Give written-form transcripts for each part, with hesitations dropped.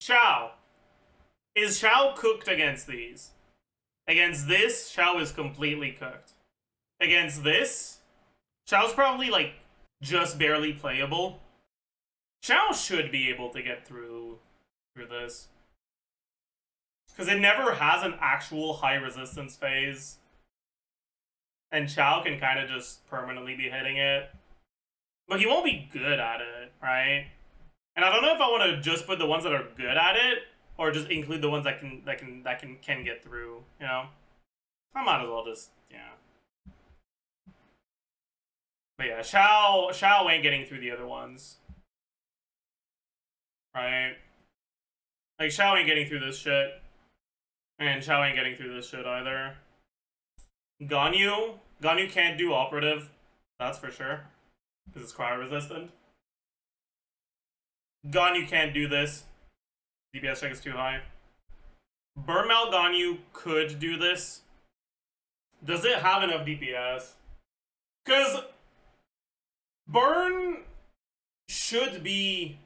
Xiao. Is Xiao cooked against these? Against this, Xiao is completely cooked. Against this, Xiao's probably like just barely playable. Xiao should be able to get through this. Because it never has an actual high resistance phase. And Xiao can kind of just permanently be hitting it. But he won't be good at it, right? And I don't know if I want to just put the ones that are good at it, or just include the ones that can get through, you know? I might as well just, yeah. But yeah, Xiao ain't getting through the other ones. Right? Like, Xiao ain't getting through this shit. And Xiao ain't getting through this shit either. Ganyu can't do operative. That's for sure. Because it's cryo resistant. Ganyu can't do this. DPS check is too high. Burmel Ganyu could do this. Does it have enough DPS? Because Burn should be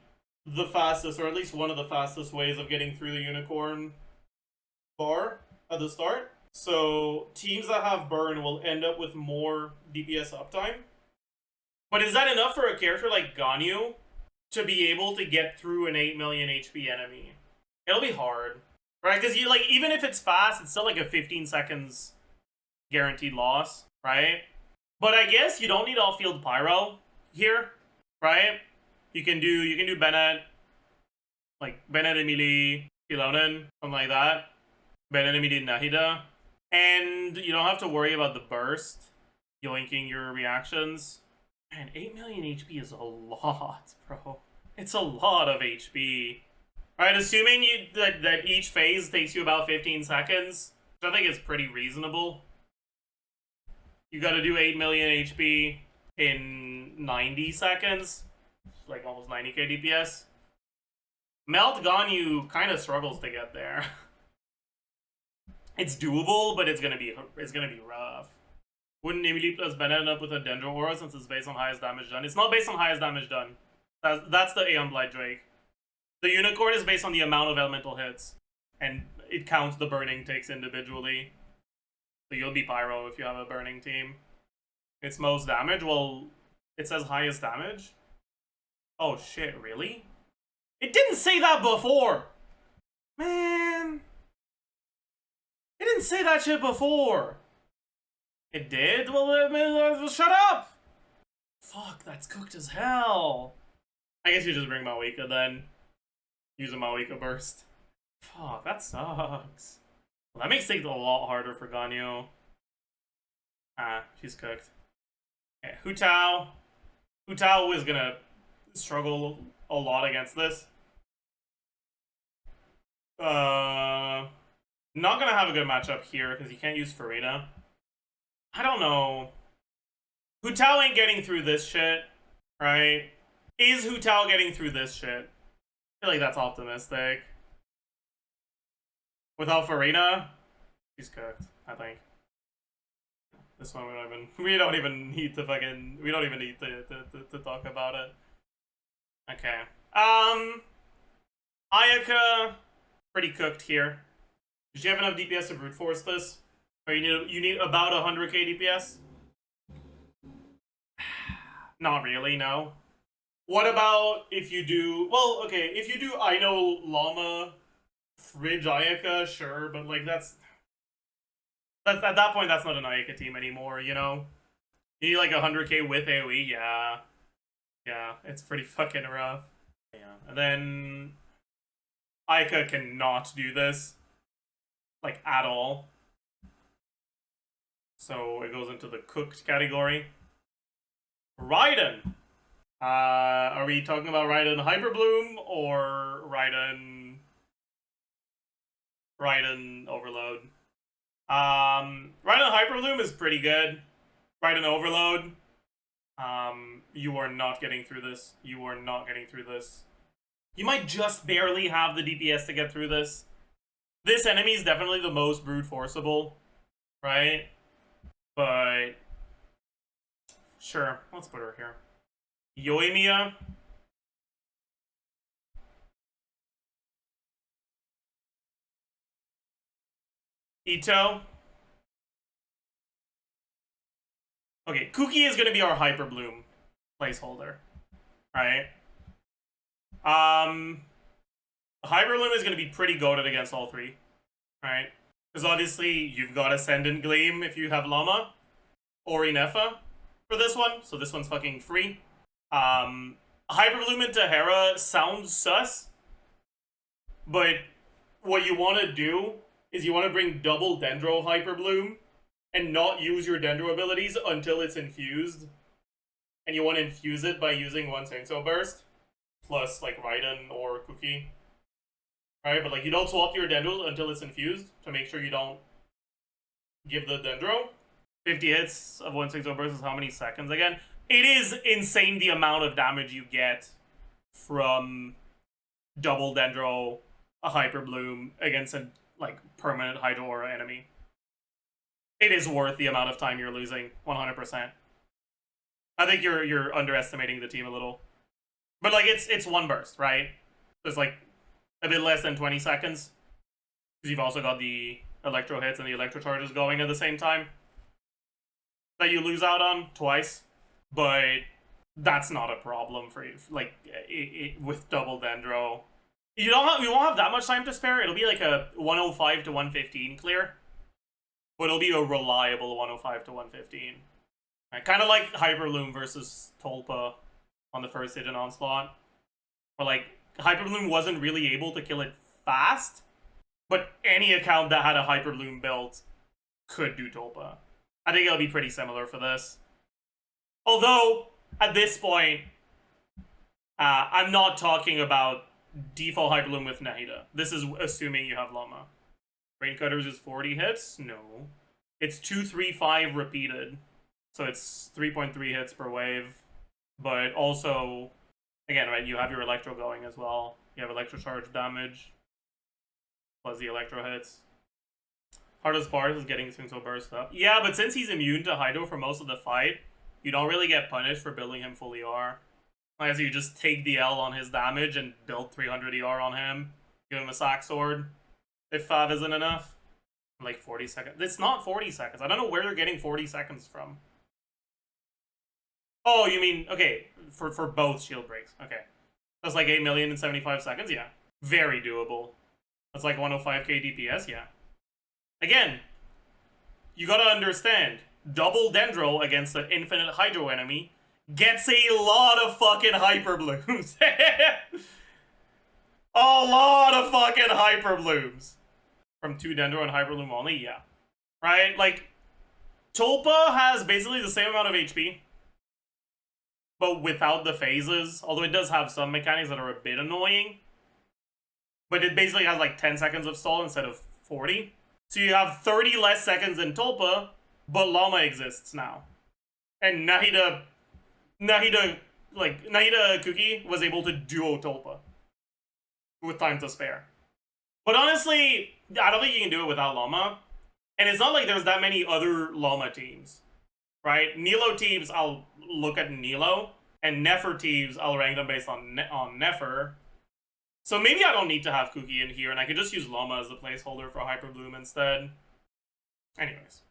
the fastest, or at least one of the fastest ways of getting through the unicorn bar at the start. So teams that have Burn will end up with more DPS uptime. But is that enough for a character like Ganyu to be able to get through an 8 million HP enemy? It'll be hard, right? Because you like, even if it's fast, it's still like a 15 seconds guaranteed loss, right? But I guess you don't need all field pyro here, right? You can do Bennett, like Bennett Emily Ilonen, something like that. Bennett Emily Nahida. And you don't have to worry about the burst yoinking your reactions. Man, 8 million HP is a lot, bro. It's a lot of HP. Alright, assuming that each phase takes you about 15 seconds, which I think is pretty reasonable. You gotta do 8 million HP in 90 seconds. Like almost 90k DPS. Melt Ganyu kind of struggles to get there. It's doable, but it's gonna be rough. Wouldn't Emily plus Bennett end up with a Dendro Aura since it's based on highest damage done? It's not based on highest damage done. That's the Aeon Blight Drake. The Unicorn is based on the amount of elemental hits, and it counts the burning takes individually. So you'll be Pyro if you have a burning team. It's most damage? Well, it says highest damage. Oh shit, really? It didn't say that before! Man. It didn't say that shit before. It did? Well, shut up! Fuck, that's cooked as hell. I guess you just bring Mavuika then. Use a Mavuika burst. Fuck, that sucks. Well, that makes things a lot harder for Ganyu. Ah, she's cooked. Okay, Hu Tao. Hu Tao is gonna struggle a lot against this. Not gonna have a good matchup here because you can't use Farina. I don't know. Hu Tao ain't getting through this shit, right? Is Hu Tao getting through this shit? I feel like that's optimistic. Without Farina, she's cooked, I think. This one we don't even need to talk about it. Okay. Ayaka, pretty cooked here. Did you have enough DPS to brute force this? Or you need about 100k DPS? Not really, no. What about if you do... Well, okay, if you do Aino, Llama, Fridge, Ayaka, sure, but like that's at that point, that's not an Ayaka team anymore, you know? You need like 100k with AoE, yeah. Yeah, it's pretty fucking rough. Yeah, and then Ayaka cannot do this. Like, at all. So it goes into the cooked category. Raiden. Are we talking about Raiden Hyperbloom or Raiden Overload? Raiden Hyperbloom is pretty good. Raiden Overload. You are not getting through this. You are not getting through this. You might just barely have the DPS to get through this. This enemy is definitely the most brute forceable, right? But sure, let's put her here. Yoimiya. Itto. Okay, Kuki is gonna be our Hyperbloom placeholder. Right? Hyperbloom is gonna be pretty goated against all three. Right? Because obviously you've got Ascendant Gleam if you have Llama. Or Innefa for this one, so this one's fucking free. Hyperbloom into Hera sounds sus, but what you want to do is you want to bring double Dendro Hyperbloom and not use your Dendro abilities until it's infused. And you want to infuse it by using one Senso Burst, plus like Raiden or Kuki. Right, but like you don't swap your Dendros until it's infused to make sure you don't give the Dendro. 50 hits of 1 6 burst is how many seconds again? It is insane the amount of damage you get from double Dendro, a Hyperbloom against a like permanent Hydro Aura enemy. It is worth the amount of time you're losing, 100%. I think you're underestimating the team a little. But like it's one burst, right? There's like a bit less than 20 seconds. Because you've also got the Electro hits and the Electro charges going at the same time. That you lose out on twice, but that's not a problem for you. Like with double Dendro, you won't have that much time to spare. It'll be like a 105 to 115 clear, but it'll be a reliable 105 to 115. Kind of like Hyperbloom versus Tulpa on the first Stygian Onslaught, where like Hyperbloom wasn't really able to kill it fast, but any account that had a Hyperbloom build could do Tulpa. I think it'll be pretty similar for this. Although, at this point, I'm not talking about default Hyperbloom with Nahida. This is assuming you have Llama. Raincutters is 40 hits? No. It's 2, 3, 5 repeated. So it's 3.3 hits per wave. But also, again, right, you have your Electro going as well. You have Electro charge damage. Plus the Electro hits. Hardest part is getting Senso Burst up. Yeah, but since he's immune to Hydro for most of the fight, you don't really get punished for building him full ER. As you just take the L on his damage and build 300 ER on him. Give him a Sack Sword. If 5 isn't enough. Like 40 seconds. It's not 40 seconds. I don't know where you're getting 40 seconds from. Oh, you mean, okay, for both shield breaks. Okay. That's like 8 million in 75 seconds? Yeah. Very doable. That's like 105k DPS? Yeah. Again, you gotta understand, double Dendro against an infinite Hydro enemy gets a lot of fucking Hyperblooms. A lot of fucking Hyperblooms. From 2 Dendro and Hyperbloom only, yeah. Right? Like, Tulpa has basically the same amount of HP, but without the phases, although it does have some mechanics that are a bit annoying. But it basically has like 10 seconds of stall instead of 40. So you have 30 less seconds in Tulpa, but Llama exists now. And Nahida Kuki was able to duo Tulpa. With time to spare. But honestly, I don't think you can do it without Llama. And it's not like there's that many other Llama teams. Right? Nilou teams, I'll look at Nilou. And Nefer teams, I'll rank them based on Nefer. So maybe I don't need to have Kuki in here, and I could just use Llama as the placeholder for Hyperbloom instead. Anyways.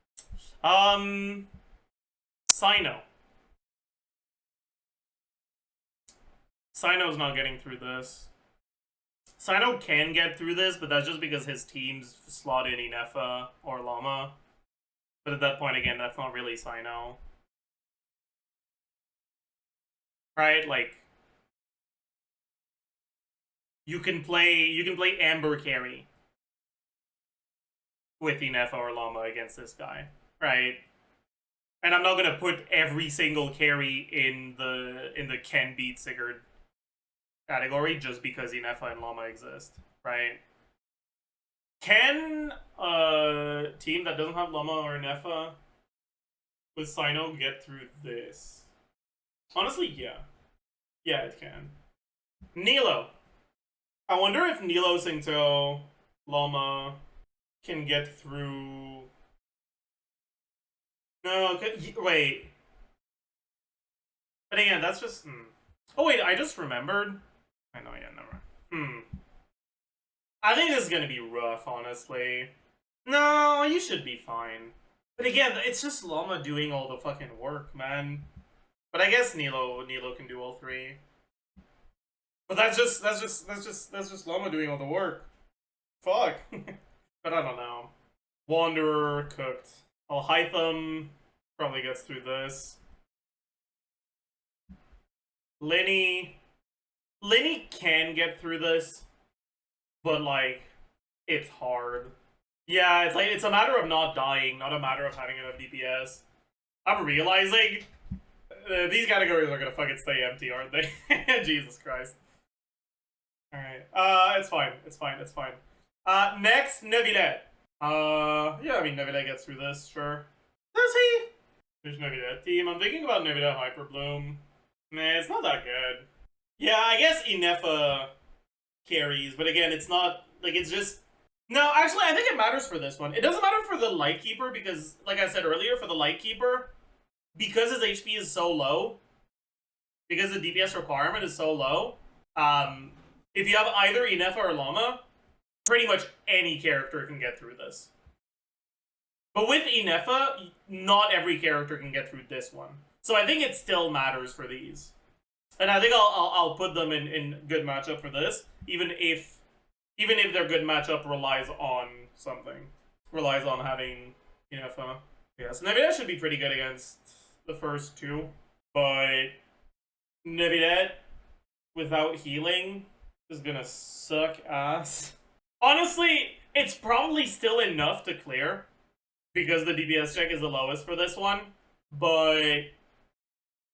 Cyno. Cyno's not getting through this. Cyno can get through this, but that's just because his teams slot in Innefa or Llama. But at that point, again, that's not really Cyno. Right? Like, you can play Amber carry with Innefa or Llama against this guy, right? And I'm not gonna put every single carry in the can beat Sigurd category just because Innefa and Llama exist, right? Can a team that doesn't have Llama or Innefa with Cyno get through this? Honestly, yeah. Yeah, it can. Nilou. I wonder if Nilou, Singto, Llama can get through... No, wait. But again, that's just... Oh wait, I just remembered. I know, yeah, never mind. I think this is gonna be rough, honestly. No, you should be fine. But again, it's just Llama doing all the fucking work, man. But I guess Nilou can do all three. But that's just Llama doing all the work. Fuck. But I don't know. Wanderer cooked. Alhaitham probably gets through this. Lyney can get through this, but like it's hard. Yeah, it's like it's a matter of not dying, not a matter of having enough DPS. I'm realizing these categories are gonna fucking stay empty, aren't they? Jesus Christ. Alright. It's fine. It's fine. It's fine. Next, Neuvillette. Yeah, I mean, Neuvillette gets through this, sure. Does he? There's Neuvillette team. I'm thinking about Neuvillette Hyperbloom. Nah, it's not that good. Yeah, I guess Innefa carries, but again, it's not, like, it's just... No, actually, I think it matters for this one. It doesn't matter for the Lightkeeper because, like I said earlier, for the Lightkeeper, because his HP is so low, because the DPS requirement is so low, if you have either Innefa or Llama, pretty much any character can get through this. But with Innefa, not every character can get through this one. So I think it still matters for these. And I think I'll put them in good matchup for this, even if their good matchup relies on something. Relies on having Innefa. Yeah, so Neuvillette should be pretty good against the first two. But Neuvillette without healing is gonna suck ass. Honestly, it's probably still enough to clear because the DPS check is the lowest for this one, but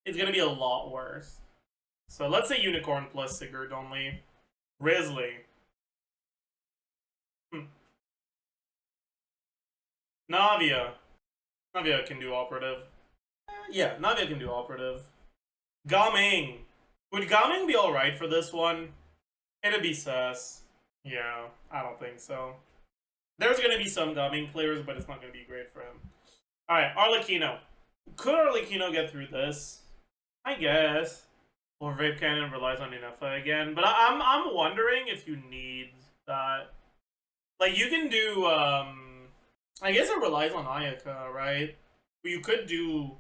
it's gonna be a lot worse. So let's say Unicorn plus Sigurd only. Wriothesley. Navia. Navia can do operative. Yeah, Navia can do operative. Gaming. Would Gaming be alright for this one? It'd be sus. Yeah, I don't think so. There's gonna be some Gaming players, but it's not gonna be great for him. Alright, Arlecchino. Could Arlecchino get through this? I guess. Or Vape Cannon relies on Innefa again. But I'm wondering if you need that. Like, you can do, I guess it relies on Ayaka, right? But you could do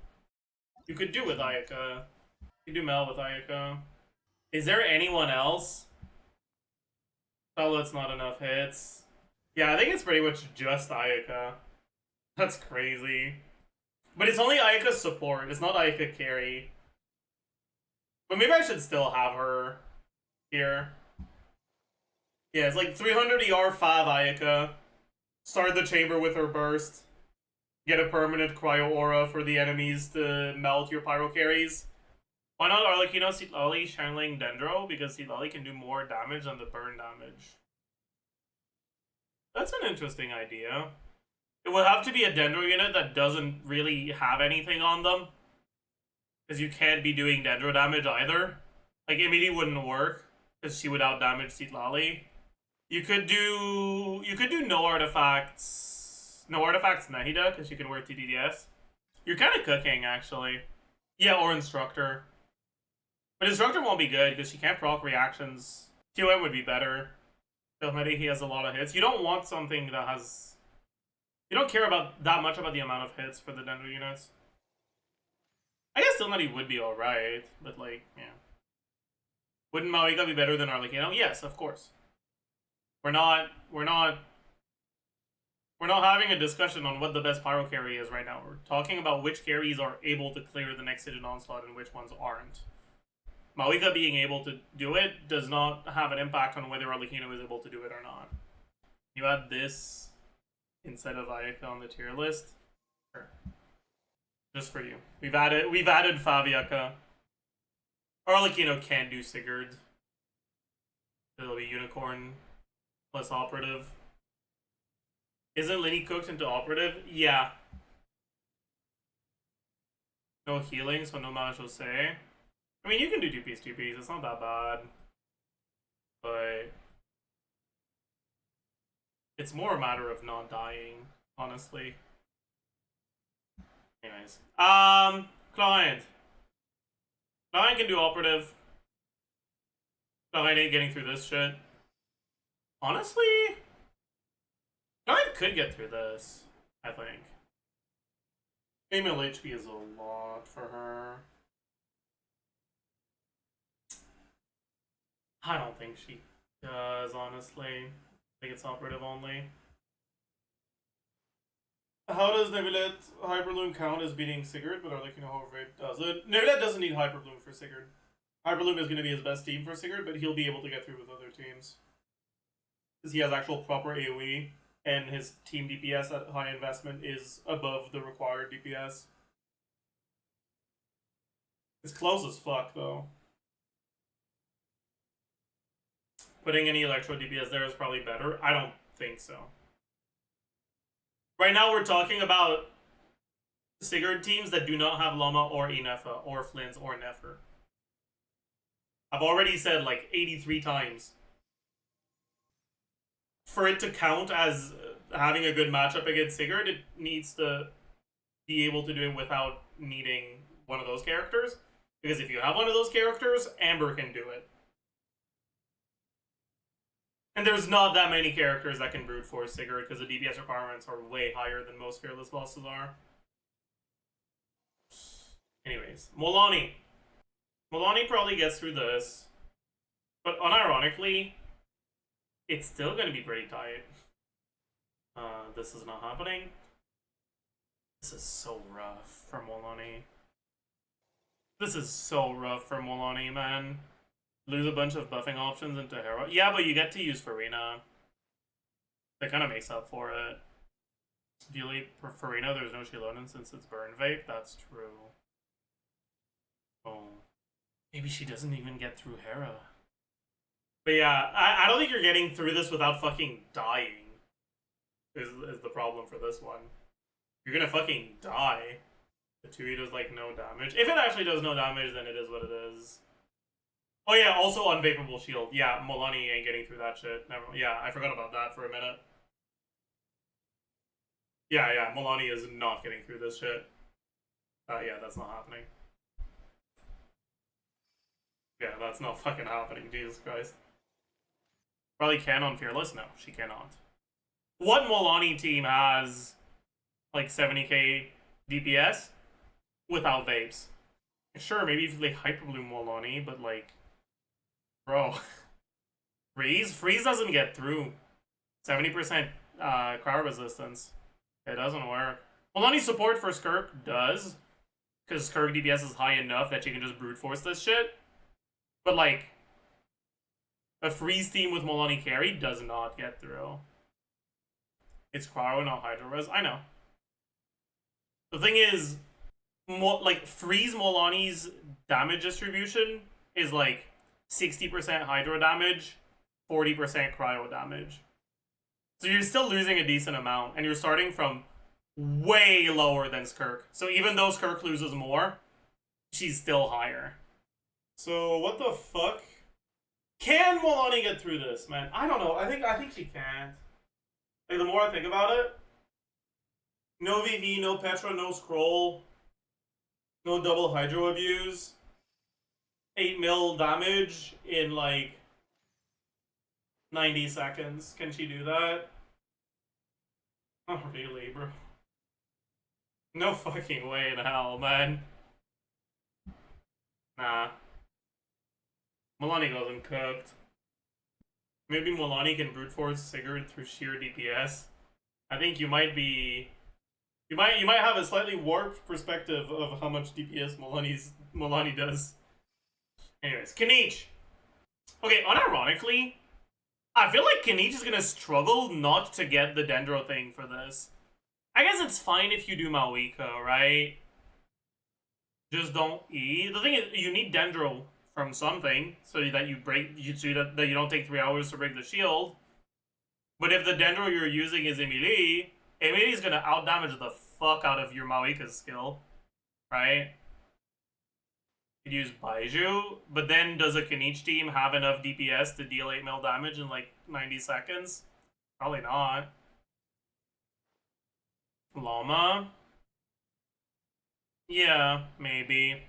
with Ayaka. You could do Mel with Ayaka. Is there anyone else? Oh, it's not enough hits. Yeah, I think it's pretty much just Ayaka. That's crazy. But it's only Ayaka's support. It's not Ayaka carry. But maybe I should still have her here. Yeah, it's like 300 ER 5 Ayaka. Start the chamber with her burst. Get a permanent cryo aura for the enemies to melt your pyro carries. Why not Arlecchino, Citlali, Shineling, Dendro? Because Citlali can do more damage than the burn damage. That's an interesting idea. It would have to be a Dendro unit that doesn't really have anything on them. Because you can't be doing Dendro damage either. Like, immediately wouldn't work. Because she would outdamage Citlali. You could do no artifacts. No artifacts Nahida, because you can wear TDDS. You're kind of cooking, actually. Yeah, or Instructor. But Instructor won't be good, because she can't proc reactions. QM would be better. Already he has a lot of hits. You don't want something that has... You don't care about that much about the amount of hits for the Dendro units. I guess Ilnati would be alright, but like, yeah. Wouldn't Mavuika be better than Arlecchino? Yes, of course. We're not having a discussion on what the best pyro carry is right now. We're talking about which carries are able to clear the next Stygian Onslaught and which ones aren't. Mavuika being able to do it does not have an impact on whether Arlecchino is able to do it or not. You add this instead of Ayaka on the tier list? Sure. Just for you. We've added Faviaka. Arlecchino can't do Sigurd. It'll be Unicorn plus operative. Isn't Lyney cooked into operative? Yeah. No healing, so no mana say. I mean, you can do 2-piece, it's not that bad. But it's more a matter of not dying, honestly. Anyways. Clorinde. Clorinde can do operative. Clorinde ain't getting through this shit. Honestly, I could get through this, I think. 8 mil HP is a lot for her. I don't think she does, honestly. I think it's operative only. How does Neuvillette Hyperbloom count as beating Sigurd, but Arlecchino however it does it? Neuvillette doesn't need Hyperbloom for Sigurd. Hyperbloom is going to be his best team for Sigurd, but he'll be able to get through with other teams. Because he has actual proper AoE, and his team DPS at high investment is above the required DPS. It's close as fuck, though. Putting any Electro DPS there is probably better. I don't think so. Right now we're talking about Sigurd teams that do not have Llama or Innefa or Flins or Nefer. I've already said like 83 times. For it to count as having a good matchup against Sigurd, it needs to be able to do it without needing one of those characters. Because if you have one of those characters, Amber can do it. And there's not that many characters that can brute force Sigurd because the DPS requirements are way higher than most fearless bosses are. Anyways, Mualani. Mualani probably gets through this. But unironically, it's still going to be pretty tight. This is not happening. This is so rough for Mualani. This is so rough for Mualani, man. Lose a bunch of buffing options into Hero. Yeah, but you get to use Farina. That kind of makes up for it. If you leave Farina, there's no Shilonin since it's Burn Vape. That's true. Oh. Maybe she doesn't even get through Hera. But yeah, I don't think you're getting through this without fucking dying. Is the problem for this one. You're gonna fucking die. The 2E does like no damage. If it actually does no damage, then it is what it is. Oh yeah, also Unvapable Shield. Yeah, Mualani ain't getting through that shit. Never. Yeah, I forgot about that for a minute. Yeah, Mualani is not getting through this shit. Yeah, that's not happening. Yeah, that's not fucking happening. Jesus Christ. Probably can on Fearless? No, she cannot. What Mualani team has like 70k DPS without vapes? Sure, maybe if they Hyperbloom Mualani, but like, bro, Freeze doesn't get through. 70% crowd resistance. It doesn't work. Mualani support for Skirk does, because Skirk DPS is high enough that you can just brute force this shit. But like, a Freeze team with Mualani carry does not get through. It's Cryo, not Hydro Res. I know. The thing is, like, Freeze Mualani's damage distribution is like 60% Hydro damage, 40% Cryo damage. So you're still losing a decent amount, and you're starting from way lower than Skirk. So even though Skirk loses more, she's still higher. So what the fuck? Can Mualani get through this, man? I don't know. I think she can't. Like, the more I think about it, no VV, no Petra, no Scroll, no double Hydro abuse, 8 mil damage in like 90 seconds. Can she do that? Oh, really, bro? No fucking way in hell, man. Nah. Mualani goes uncooked. Maybe Mualani can brute force Sigurd through sheer DPS. I think you might be... You might have a slightly warped perspective of how much DPS Mualani does. Anyways, Kinich. Okay, unironically, I feel like Kinich is gonna struggle not to get the Dendro thing for this. I guess it's fine if you do Mavuika, right? Just don't E. The thing is, you need Dendro from something so that you that you don't take 3 hours to break the shield. But if the Dendro you're using is Emilie, Emilie's gonna outdamage the fuck out of your Mavuika's skill, right? You could use Baiju, but then does a Kinich team have enough DPS to deal 8 mil damage in like 90 seconds? Probably not. Llama? Yeah, maybe.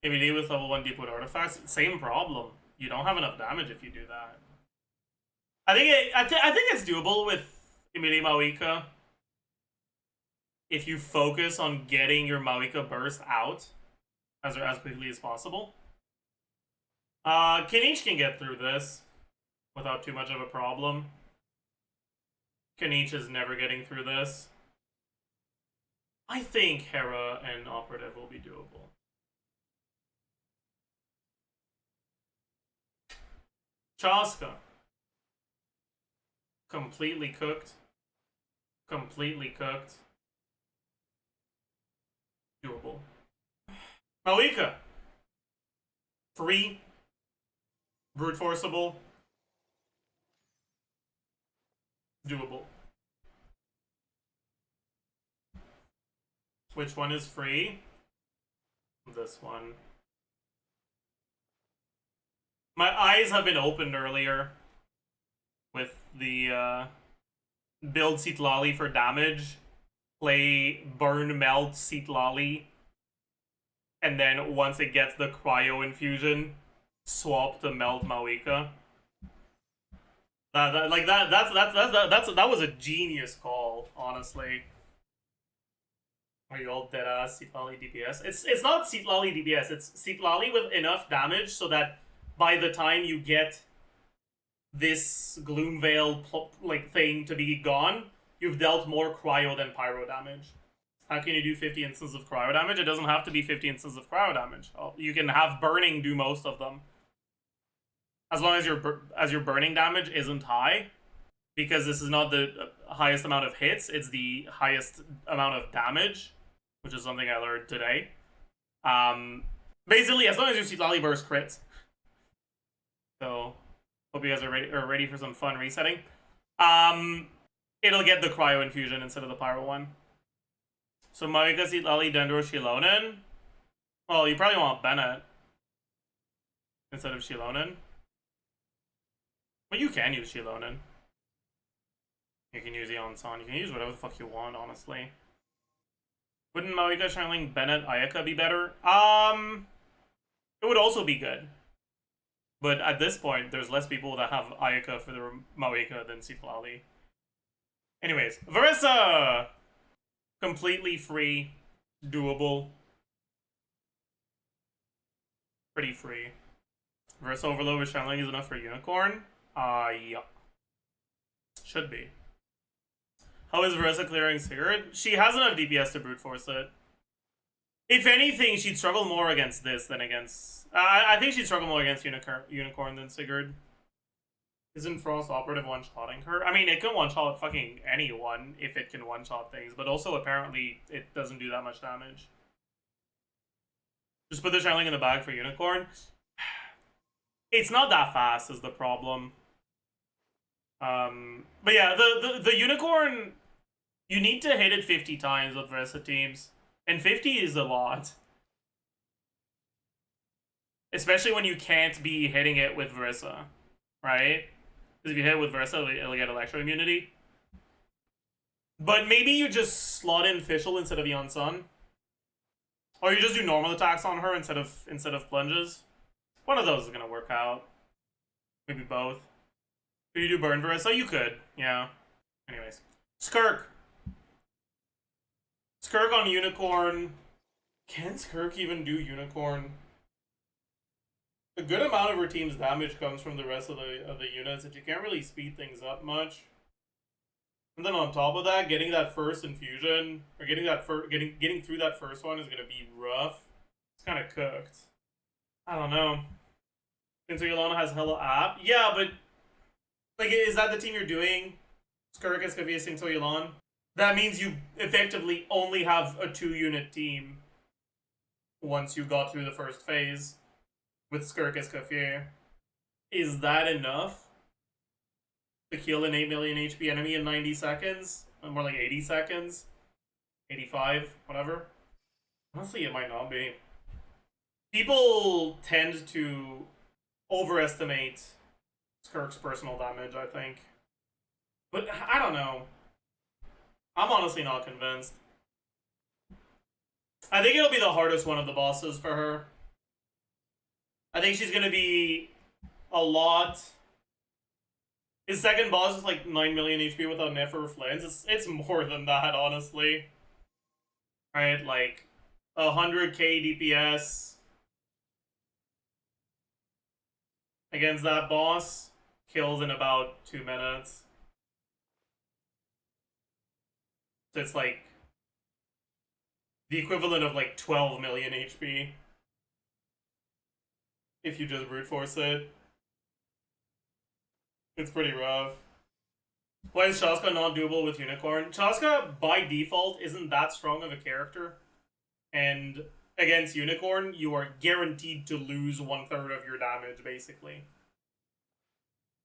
Maybe with level 1 deep wood artifacts, same problem. You don't have enough damage if you do that. I think it's doable with immediate Mavuika, if you focus on getting your Mavuika burst out as quickly as possible. Kinich can get through this without too much of a problem. Kinich is never getting through this. I think Hera and Operative will be doable. Chasca. Completely cooked. Completely cooked. Doable. Mavuika. Free. Brute forceable. Doable. Which one is free? This one. My eyes have been opened earlier with the build Citlali for damage, play Burn Melt Citlali, and then once it gets the Cryo Infusion, swap to Melt Mavuika. That was a genius call, honestly. Are you all dead ass Citlali DPS? It's not Citlali DPS, it's Citlali with enough damage so that by the time you get this Gloomveil like thing to be gone, you've dealt more cryo than pyro damage. How can you do 50 instances of cryo damage? It doesn't have to be 50 instances of cryo damage. You can have burning do most of them. As long as your burning damage isn't high, because this is not the highest amount of hits, it's the highest amount of damage, which is something I learned today. Basically, as long as your Citlali burst crits. So, hope you guys are ready for some fun resetting. It'll get the cryo infusion instead of the pyro one. So Mavuika, Citlali, Dendro, Shilonen. Well, you probably want Bennett instead of Shilonen. But you can use Shilonen. You can use Yeonsan. You can use whatever the fuck you want, honestly. Wouldn't Mavuika, channeling Bennett, Ayaka be better? It would also be good. But at this point, there's less people that have Ayaka for their Mavuika than Citlali. Anyways, Varesa! Completely free. Doable. Pretty free. Varesa Overload with channeling is enough for Unicorn? Yeah. Should be. How is Varesa clearing Sigurd? She has enough DPS to brute force it. If anything, she'd struggle more against this than against... I think she'd struggle more against Unicorn than Sigurd. Isn't Frost Operative one-shotting her? I mean, it can one-shot fucking anyone if it can one-shot things, but also apparently it doesn't do that much damage. Just put the channeling in the bag for Unicorn. It's not that fast is the problem. But yeah, the Unicorn, you need to hit it 50 times with Varesa teams. And 50 is a lot. Especially when you can't be hitting it with Varesa, right? Because if you hit it with Varesa, it'll get Electro Immunity. But maybe you just slot in Fischl instead of Yeonsan. Or you just do normal attacks on her instead of plunges. One of those is gonna work out. Maybe both. Could you do Burn Varesa? You could, yeah. Anyways. Skirk. Skirk on Unicorn. Can Skirk even do Unicorn? A good amount of her team's damage comes from the rest of the units, and you can't really speed things up much. And then on top of that, getting that first infusion, or getting through that first one is gonna be rough. It's kind of cooked. I don't know. Since Yolana has hella app, yeah, but like, is that the team you're doing? Skirk, Escavia, Sinto Yolan? That means you effectively only have a 2-unit team once you got through the first phase with Skirk Escaffier. Is that enough to kill an 8 million HP enemy in 90 seconds? More like 80 seconds? 85? Whatever. Honestly, it might not be. People tend to overestimate Skirk's personal damage, I think. But I don't know. I'm honestly not convinced. I think it'll be the hardest one of the bosses for her. I think she's gonna be a lot His second boss is like 9 million HP without Nefer or Flins. It's more than that, honestly. Right, like 100k DPS against that boss, kills in about 2 minutes. So it's like the equivalent of like 12 million HP if you just brute force it. It's pretty rough. Why is Chasca not doable with Unicorn? Chasca, by default, isn't that strong of a character. And against Unicorn, you are guaranteed to lose 1/3 of your damage, basically.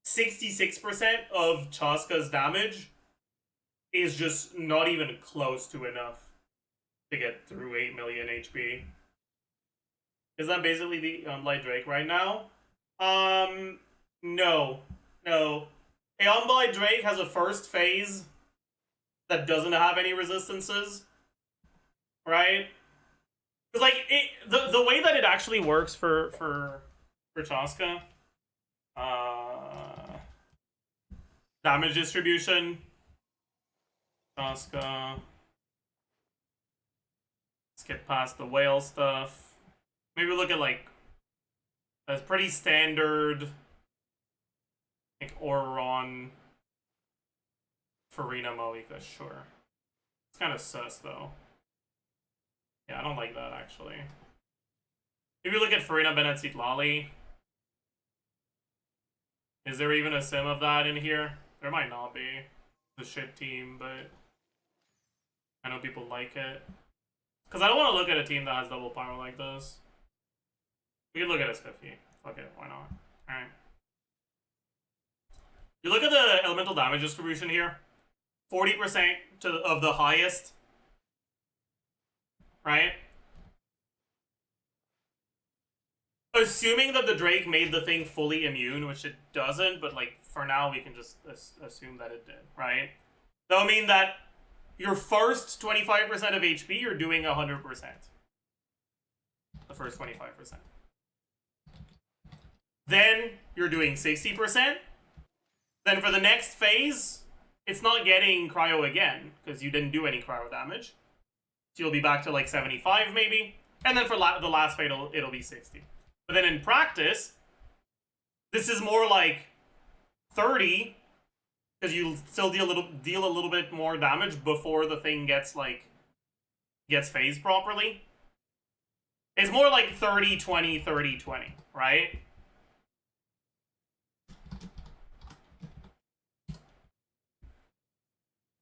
66% of Chasca's damage is just not even close to enough to get through 8 million HP. Is that basically the Unblight Drake right now? No. No. A Unblight Drake has a first phase that doesn't have any resistances. Right? Because, like, the way that it actually works for Chasca, damage distribution, Chasca, let's get past the whale stuff. Maybe look at, like, a pretty standard, like, Auron, Farina, Mavuika, sure. It's kind of sus, though. Yeah, I don't like that, actually. If you look at Farina Bennett Lali, is there even a sim of that in here? There might not be. The shit team, but I know people like it. Because I don't want to look at a team that has double power like this. We can look at a Spiffy. Fuck it, why not? Alright. You look at the elemental damage distribution here. 40% of the highest. Right? Assuming that the Drake made the thing fully immune, which it doesn't, but like for now we can just assume that it did, right? That'll mean that your first 25% of HP, you're doing 100%. The first 25%. Then you're doing 60%. Then for the next phase, it's not getting cryo again, because you didn't do any cryo damage. So you'll be back to like 75 maybe. And then for the last phase, it'll be 60. But then in practice, this is more like 30, because you still deal a little bit more damage before the thing gets phased properly. It's more like 30, 20, 30, 20, right?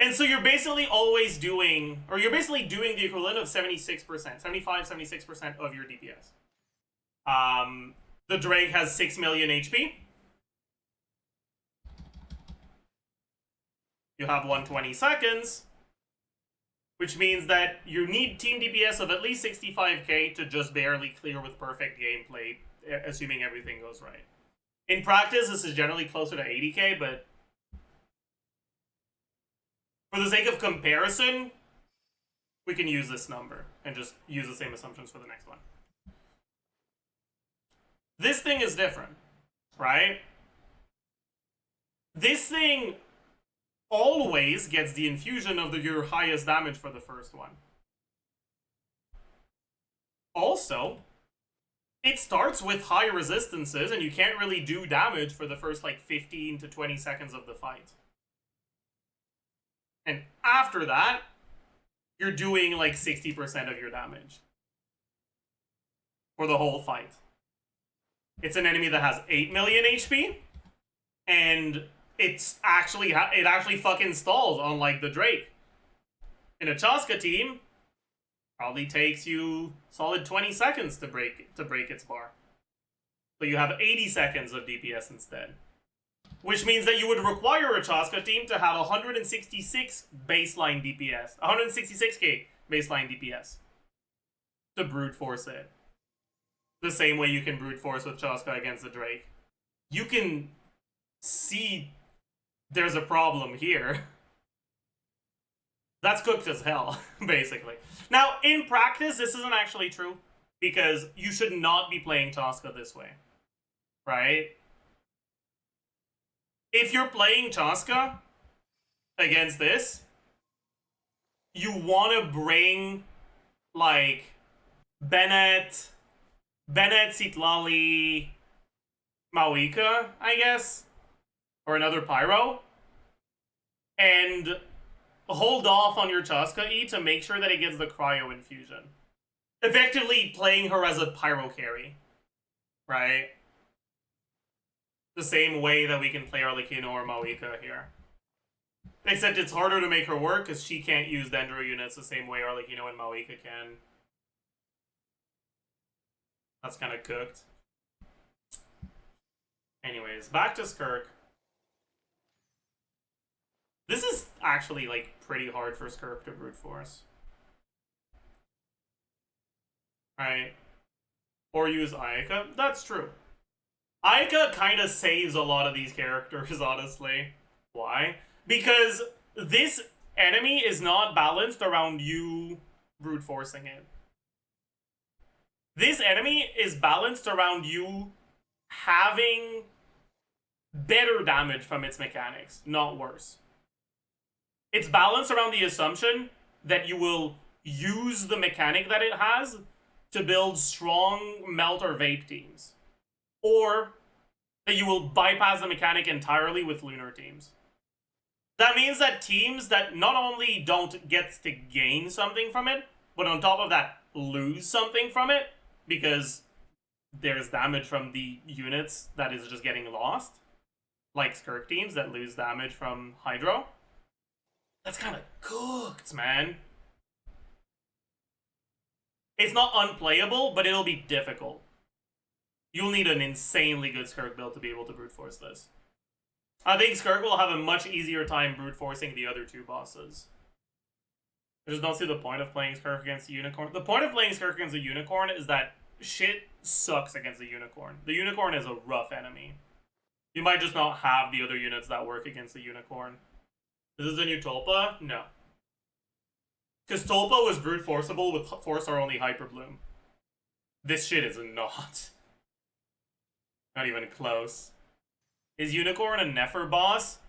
And so you're basically always doing, or you're basically doing the equivalent of 76%, 75, 76% of your DPS. The Drake has 6 million HP. You have 120 seconds, which means that you need team DPS of at least 65k to just barely clear with perfect gameplay, assuming everything goes right. In practice, this is generally closer to 80k, but for the sake of comparison, we can use this number and just use the same assumptions for the next one. This thing is different, right? This thing always gets the infusion of your highest damage for the first one. Also, it starts with high resistances, and you can't really do damage for the first like 15 to 20 seconds of the fight. And after that, you're doing like 60% of your damage for the whole fight. It's an enemy that has 8 million HP, and it actually fucking stalls, unlike the Drake. In a Chasca team, probably takes you solid 20 seconds to break its bar. So you have 80 seconds of DPS instead. Which means that you would require a Chasca team to have 166 baseline DPS. 166k baseline DPS. To brute force it. The same way you can brute force with Chasca against the Drake. You can see there's a problem here. That's cooked as hell, basically. Now, in practice, this isn't actually true, because you should not be playing Chasca this way. Right? if you're playing Chasca against this, you want to bring, like, Bennett, Citlali, Mavuika, I guess, or another Pyro, and hold off on your Chasca E to make sure that it gets the Cryo Infusion. Effectively playing her as a Pyro carry, right? The same way that we can play Arlecchino or Mavuika here. Except it's harder to make her work because she can't use Dendro units the same way Arlecchino and Mavuika can. That's kind of cooked. Anyways, back to Skirk. This is actually, like, pretty hard for Skirk to brute force. Right? Or use Ayaka. That's true. Ayaka kind of saves a lot of these characters, honestly. Why? Because this enemy is not balanced around you brute forcing it. This enemy is balanced around you having better damage from its mechanics, not worse. It's balanced around the assumption that you will use the mechanic that it has to build strong melt or vape teams. Or that you will bypass the mechanic entirely with lunar teams. That means that teams that not only don't get to gain something from it, but on top of that, lose something from it, because there's damage from the units that is just getting lost, like Skirk teams that lose damage from Hydro. That's kind of cooked, man. It's not unplayable, but it'll be difficult. You'll need an insanely good Skirk build to be able to brute force this. I think Skirk will have a much easier time brute forcing the other two bosses. I just don't see the point of playing Skirk against the Unicorn. The point of playing Skirk against the Unicorn is that shit sucks against the Unicorn. The Unicorn is a rough enemy. You might just not have the other units that work against the Unicorn. Is this the new Tulpa? No. Because Tulpa was brute forceable with Force or only Hyperbloom. This shit is not. Not even close. Is Unicorn a Nefer boss?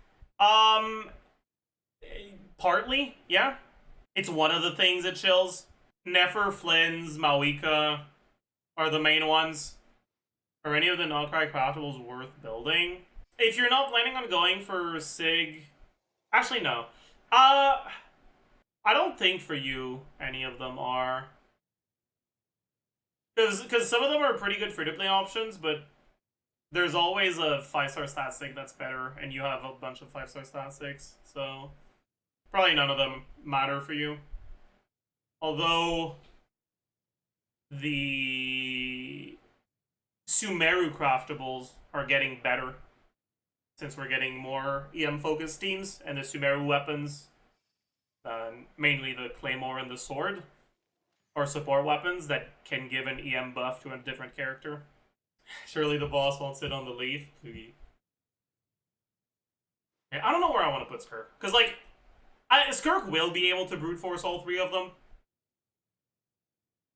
Partly, yeah. It's one of the things it chills. Nefer, Flins, Mavuika are the main ones. Are any of the Nocrai craftables worth building? If you're not planning on going for Sig... Actually, no. I don't think for you any of them are. Because some of them are pretty good free-to-play options, but there's always a 5-star stat stick that's better, and you have a bunch of 5-star stat sticks, so probably none of them matter for you. Although the Sumeru craftables are getting better since we're getting more EM-focused teams, and the Sumeru weapons, mainly the Claymore and the Sword, are support weapons that can give an EM buff to a different character. Surely the boss won't sit on the leaf. I don't know where I want to put Skirk. Because, like, Skirk will be able to brute force all three of them.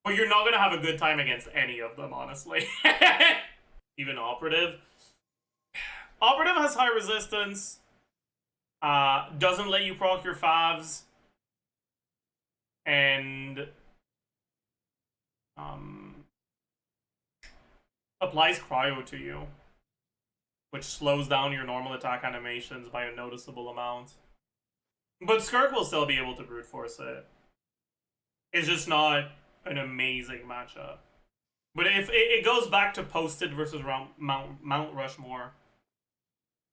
But you're not going to have a good time against any of them, honestly. Even Operative. Operative has high resistance. Doesn't let you proc your favs. And... applies cryo to you, which slows down your normal attack animations by a noticeable amount. But Skirk will still be able to brute force it. It's just not an amazing matchup. But if it goes back to posted versus Mount Rushmore.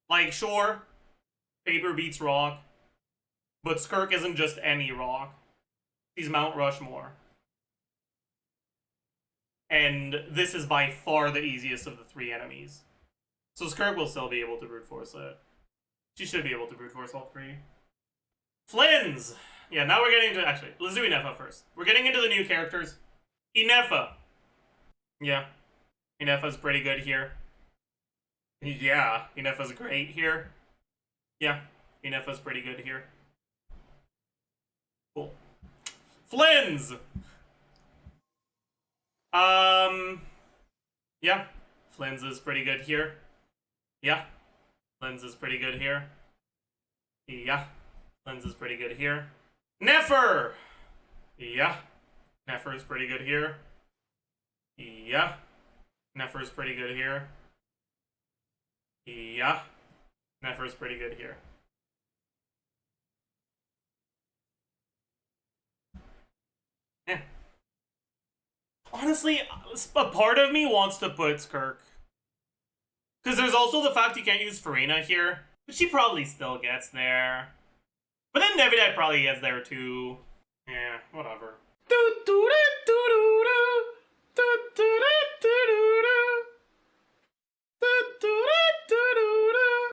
Like, sure, paper beats rock, but Skirk isn't just any rock. He's Mount Rushmore. And this is by far the easiest of the three enemies. So Skirk will still be able to brute force it. She should be able to brute force all three. Flins! Yeah, now we're getting into... Actually, let's do Innefa first. We're getting into the new characters. Innefa. Yeah. Innefa's pretty good here. Yeah, Innefa's great here. Yeah, Innefa's pretty good here. Cool. Flins! Yeah. Flins is pretty good here. Yeah. Flins is pretty good here. Yeah. Flins is pretty good here. Nefer! Yeah. Nefer is pretty good here. Yeah. Nefer is pretty good here. Yeah. Nefer is pretty good here. Eh. Honestly, a part of me wants to put Skirk. Because there's also the fact you can't use Farina here. But she probably still gets there. But then Neuvillette probably gets there too. Yeah, whatever.